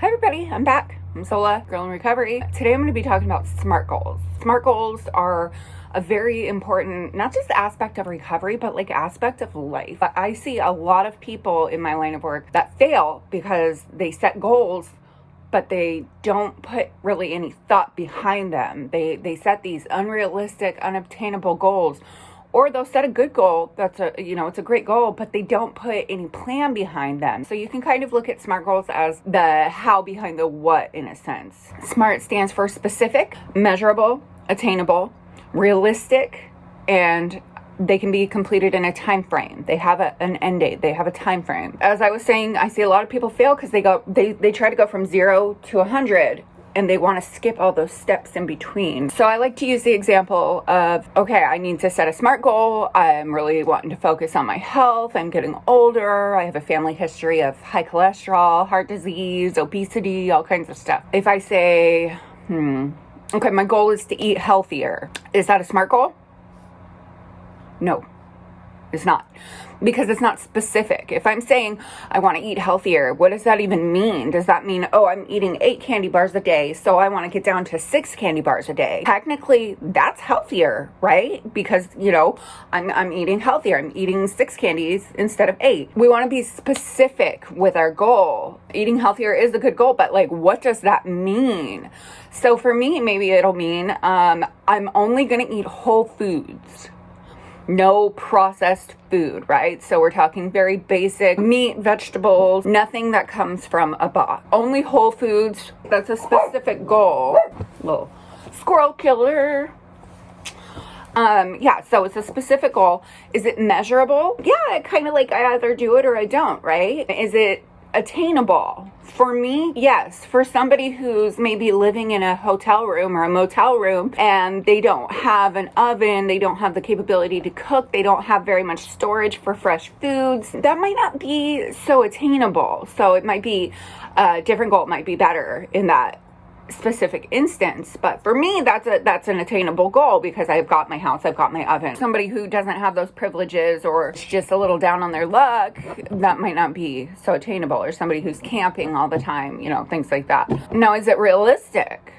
Hi everybody, I'm back. I'm Sola, Girl in Recovery. Today I'm going to be talking about SMART goals. SMART goals are a very important, not just aspect of recovery, but like aspect of life. I see a lot of people in my line of work that fail because they set goals, but they don't put really any thought behind them. They set these unrealistic, unobtainable goals. Or they'll set a good goal, it's a great goal, but they don't put any plan behind them. So you can kind of look at SMART goals as the how behind the what in a sense. SMART stands for specific, measurable, attainable, realistic, and they can be completed in a time frame. They have an end date. They have a time frame. As I was saying, I see a lot of people fail because they try to go from 0 to 100. And they want to skip all those steps in between. So I like to use the example of, okay, I need to set a SMART goal. I'm really wanting to focus on my health. I'm getting older. I have a family history of high cholesterol, heart disease, obesity, all kinds of stuff. If I say, okay, my goal is to eat healthier. Is that a SMART goal? No, it's not. Because it's not specific. If I'm saying I want to eat healthier, what does that even mean? Does that mean, oh, I'm eating 8 candy bars a day, so I want to get down to 6 candy bars a day? Technically, that's healthier, right? Because, I'm eating healthier. I'm eating 6 candies instead of 8. We want to be specific with our goal. Eating healthier is a good goal, but what does that mean? So for me, maybe it'll mean I'm only going to eat whole foods. No processed food, right? So we're talking very basic meat, vegetables, nothing that comes from a box. Only whole foods. That's a specific goal. Little squirrel killer. So it's a specific goal. Is it measurable? Yeah, kind of I either do it or I don't, right? Is it attainable? For me, yes. For somebody who's maybe living in a hotel room or a motel room and they don't have an oven, they don't have the capability to cook, they don't have very much storage for fresh foods, that might not be so attainable. So it might be a different goal, might be better in that specific instance. But for me, that's an attainable goal because I've got my house, I've got my oven. Somebody who doesn't have those privileges or is just a little down on their luck, that might not be so attainable. Or somebody who's camping all the time, things like that. Now, is it realistic?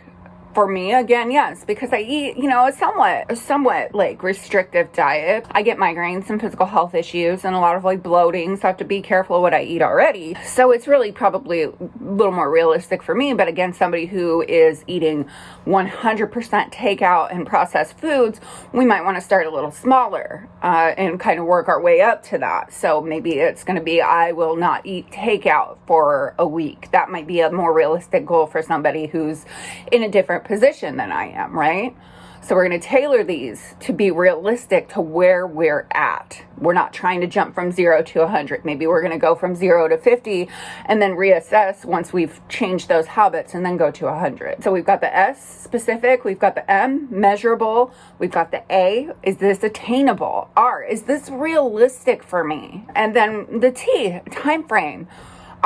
For me, again, yes, because I eat, a somewhat restrictive diet. I get migraines and physical health issues and a lot of bloating, so I have to be careful what I eat already. So it's really probably a little more realistic for me. But again, somebody who is eating 100% takeout and processed foods, we might want to start a little smaller and kind of work our way up to that. So maybe it's going to be, I will not eat takeout for a week. That might be a more realistic goal for somebody who's in a different position than I am, right? So we're going to tailor these to be realistic to where we're at. We're not trying to jump from 0 to 100. Maybe we're going to go from 0 to 50 and then reassess once we've changed those habits and then go to 100. So we've got the S, specific. We've got the M, measurable. We've got the A, is this attainable? R, is this realistic for me? And then the T, time frame.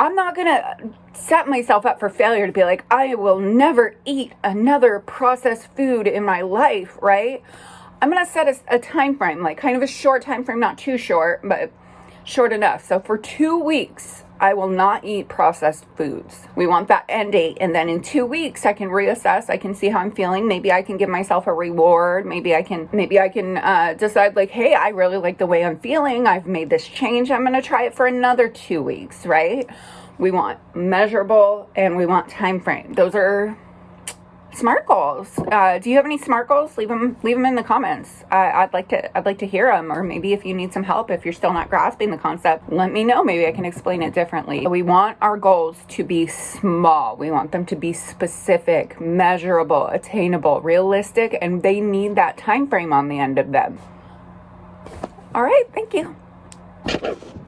I'm not going to set myself up for failure to be like, I will never eat another processed food in my life, right? I'm going to set a time frame, kind of a short time frame, not too short, but short enough. So for 2 weeks, I will not eat processed foods. We want that end date. And then in 2 weeks, I can reassess. I can see how I'm feeling. Maybe I can give myself a reward. Maybe I can decide hey, I really like the way I'm feeling. I've made this change. I'm going to try it for another 2 weeks, right? We want measurable and we want time frame. Those are SMART goals. Do you have any SMART goals? Leave them in the comments. I'd like to hear them. Or maybe if you need some help, if you're still not grasping the concept, let me know. Maybe I can explain it differently. We want our goals to be small. We want them to be specific, measurable, attainable, realistic, and they need that time frame on the end of them. All right. Thank you.